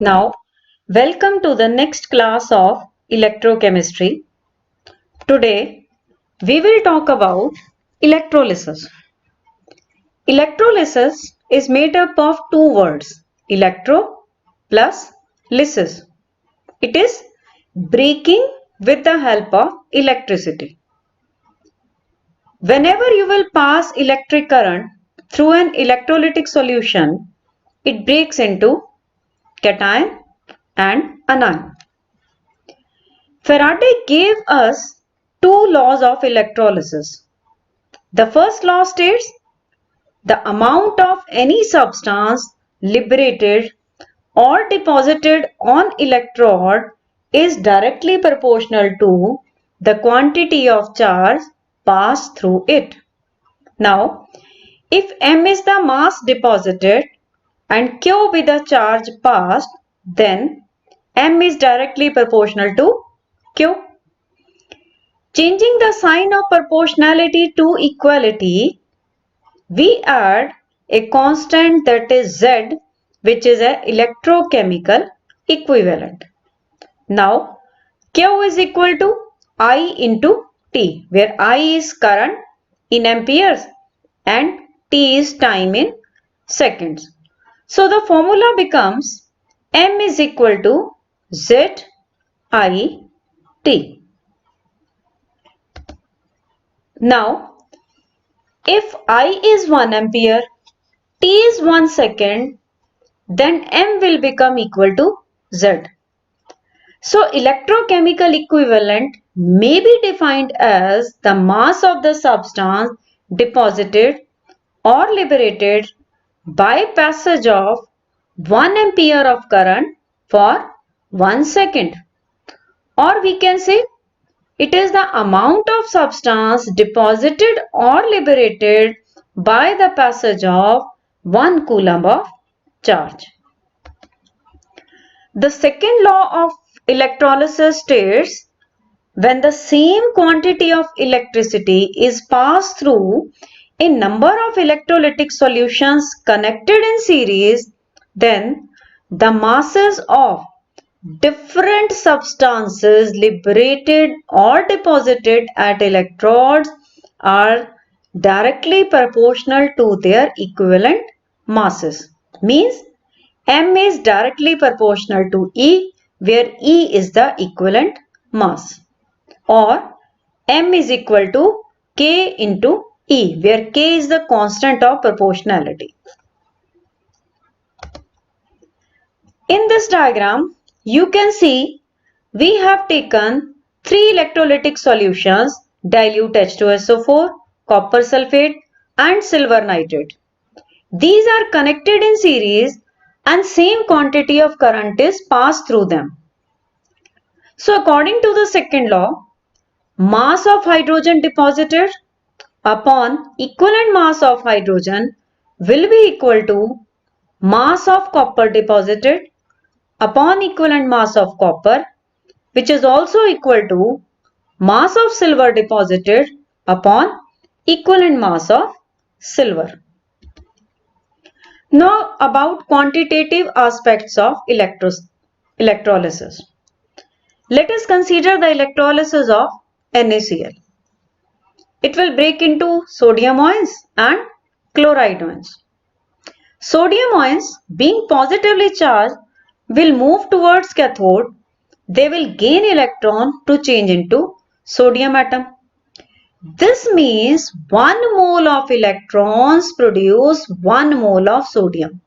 Now, welcome to the next class of electrochemistry. Today, we will talk about electrolysis. Electrolysis is made up of two words, electro plus lysis. It is breaking with the help of electricity. Whenever you will pass electric current through an electrolytic solution, it breaks into cation and anion. Faraday gave us two laws of electrolysis. The first law states the amount of any substance liberated or deposited on electrode is directly proportional to the quantity of charge passed through it. Now, if m is the mass deposited and q be the charge passed, then m is directly proportional to q. Changing the sign of proportionality to equality, we add a constant that is Z, which is an electrochemical equivalent. Now, Q is equal to I into T, where I is current in amperes and T is time in seconds. So, the formula becomes M is equal to Z I T. Now, if I is 1 ampere, T is 1 second, then M will become equal to Z. So, electrochemical equivalent may be defined as the mass of the substance deposited or liberated by passage of 1 ampere of current for 1 second. Or we can say it is the amount of substance deposited or liberated by the passage of 1 coulomb of charge. The second law of electrolysis states when the same quantity of electricity is passed through a number of electrolytic solutions connected in series, then the masses of different substances liberated or deposited at electrodes are directly proportional to their equivalent masses. Means M is directly proportional to E, where E is the equivalent mass, or M is equal to K into E, where K is the constant of proportionality. In this diagram, you can see we have taken three electrolytic solutions, dilute H2SO4, copper sulfate and silver nitrate. These are connected in series and same quantity of current is passed through them. So according to the second law, mass of hydrogen deposited upon equivalent mass of hydrogen will be equal to mass of copper deposited upon equivalent mass of copper, which is also equal to mass of silver deposited upon equivalent mass of silver. Now about quantitative aspects of electrolysis. Let us consider the electrolysis of NaCl. It will break into sodium ions and chloride ions. Sodium ions, being positively charged, will move towards cathode. They will gain electron to change into sodium atom. This means 1 mole of electrons produce 1 mole of sodium.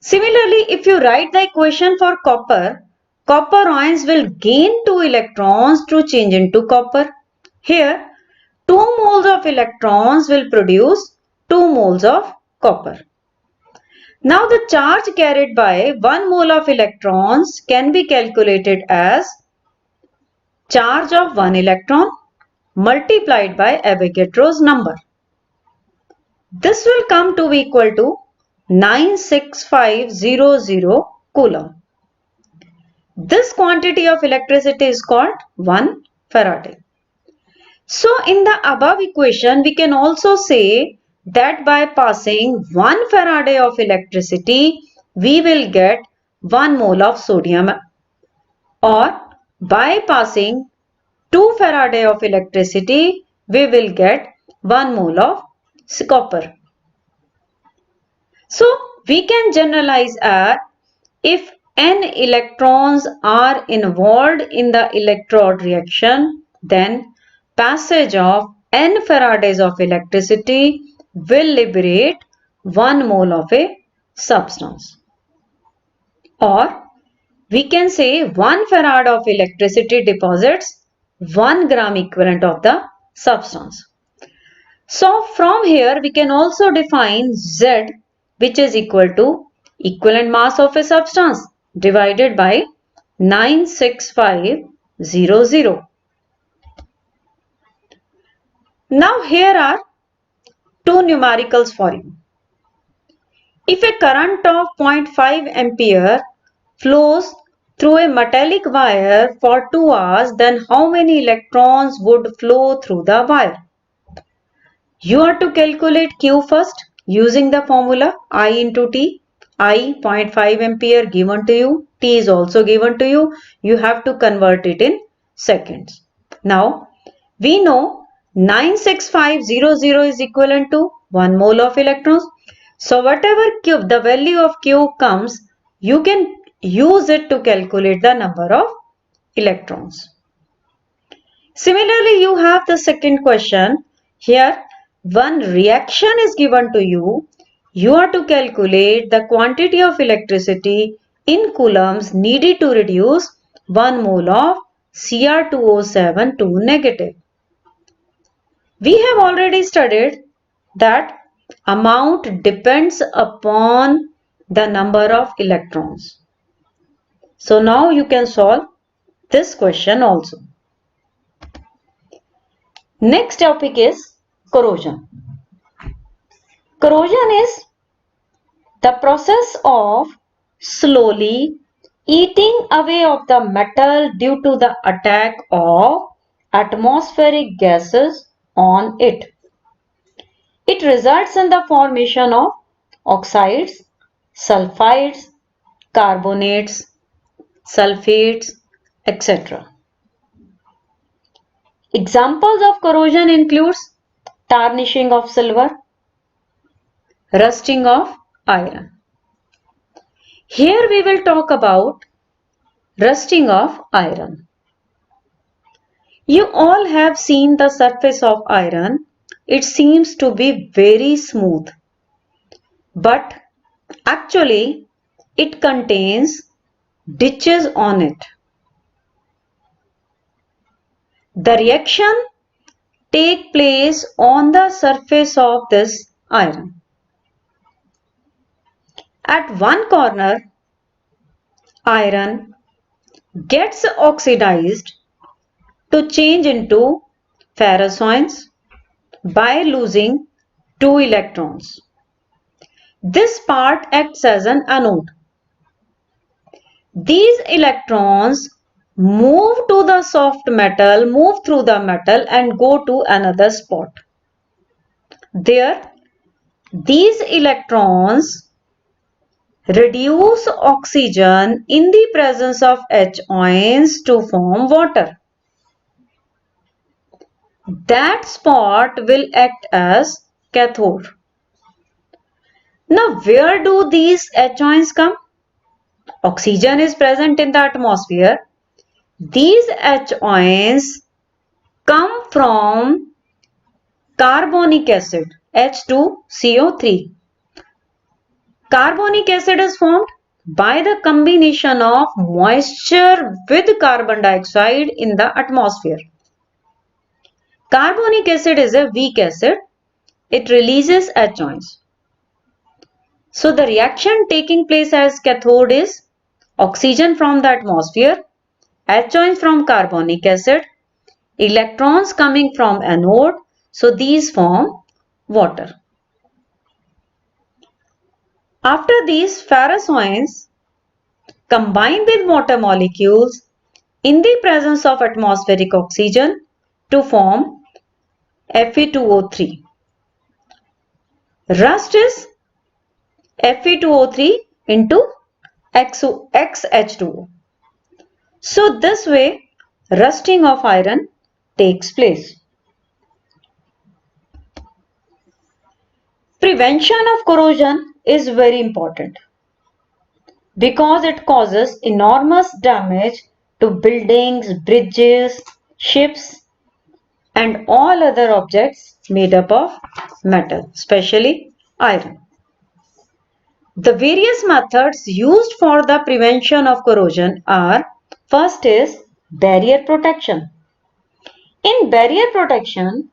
Similarly, if you write the equation for copper, copper ions will gain 2 electrons to change into copper. Here, 2 moles of electrons will produce 2 moles of copper. Now the charge carried by 1 mole of electrons can be calculated as charge of 1 electron multiplied by Avogadro's number. This will come to be equal to 96500 coulomb. This quantity of electricity is called 1 Faraday. So in the above equation, we can also say that by passing 1 Faraday of electricity, we will get 1 mole of sodium, or by passing 2 Faraday of electricity, we will get 1 mole of copper. So we can generalize as if n electrons are involved in the electrode reaction, then passage of n Faradays of electricity will liberate 1 mole of a substance. Or we can say 1 farad of electricity deposits 1 gram equivalent of the substance. So from here we can also define Z, which is equal to equivalent mass of a substance divided by 96500. Now here are two numericals for you. If a current of 0.5 ampere flows through a metallic wire for 2 hours, then how many electrons would flow through the wire? You have to calculate Q first using the formula I into T. I 0.5 ampere given to you, T is also given to you. You have to convert it in seconds. Now we know 96500 is equivalent to 1 mole of electrons. So whatever Q, the value of Q comes, you can use it to calculate the number of electrons. Similarly, you have the second question. Here, one reaction is given to you. You are to calculate the quantity of electricity in coulombs needed to reduce 1 mole of Cr2O7 to negative. We have already studied that amount depends upon the number of electrons. So now you can solve this question also. Next topic is corrosion. Corrosion is the process of slowly eating away of the metal due to the attack of atmospheric gases on it. It results in the formation of oxides, sulfides, carbonates, sulfates, etc. Examples of corrosion includes tarnishing of silver, rusting of iron. Here we will talk about rusting of iron. You all have seen the surface of iron. It seems to be very smooth, but actually it contains ditches on it. The reaction takes place on the surface of this iron. At one corner, iron gets oxidized to change into ferrous ions by losing 2 electrons. This part acts as an anode. These electrons move to the soft metal, move through the metal and go to another spot. There, these electrons reduce oxygen in the presence of H ions to form water. That spot will act as cathode. Now, where do these H ions come? Oxygen is present in the atmosphere. These H ions come from carbonic acid, H2CO3. Carbonic acid is formed by the combination of moisture with carbon dioxide in the atmosphere. Carbonic acid is a weak acid. It releases H ions. So the reaction taking place as cathode is oxygen from the atmosphere, H ions from carbonic acid, electrons coming from anode. So these form water. After these, ferrous ions combine with water molecules in the presence of atmospheric oxygen to form Fe2O3. Rust is Fe2O3 into XH2O. So this way rusting of iron takes place. Prevention of corrosion is very important because it causes enormous damage to buildings, bridges, ships and all other objects made up of metal, especially iron. The various methods used for the prevention of corrosion are: first is barrier protection. In barrier protection,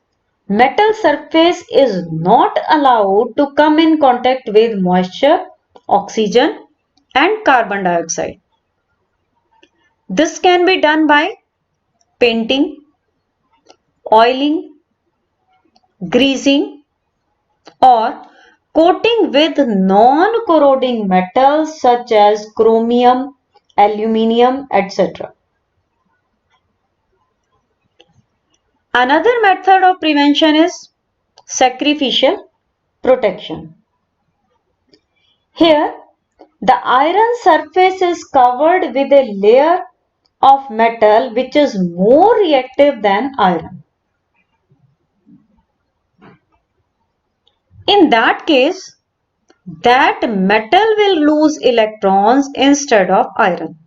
metal surface is not allowed to come in contact with moisture, oxygen and carbon dioxide. This can be done by painting, oiling, greasing or coating with non-corroding metals such as chromium, aluminium, etc. Another method of prevention is sacrificial protection. Here, the iron surface is covered with a layer of metal which is more reactive than iron. In that case, that metal will lose electrons instead of iron.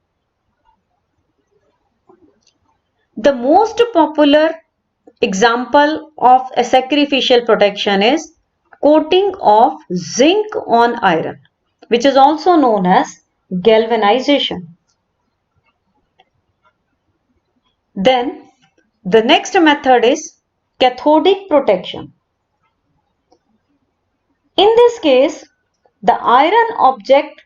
The most popular example of a sacrificial protection is coating of zinc on iron, which is also known as galvanization. Then the next method is cathodic protection. In this case, the iron object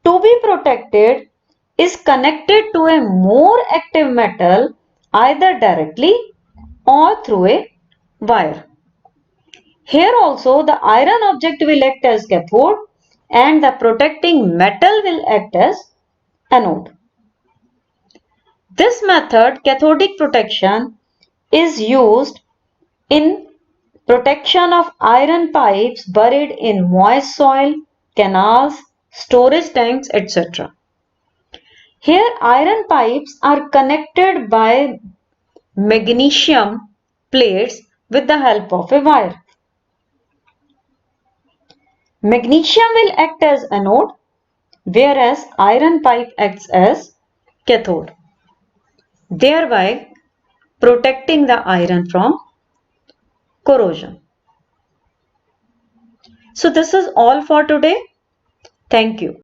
to be protected is connected to a more active metal either directly or through a wire. Here also the iron object will act as cathode and the protecting metal will act as anode. This method, cathodic protection, is used in protection of iron pipes buried in moist soil, canals, storage tanks, etc. Here iron pipes are connected by magnesium plates with the help of a wire. Magnesium will act as anode, whereas iron pipe acts as cathode, thereby protecting the iron from corrosion. So this is all for today. Thank you.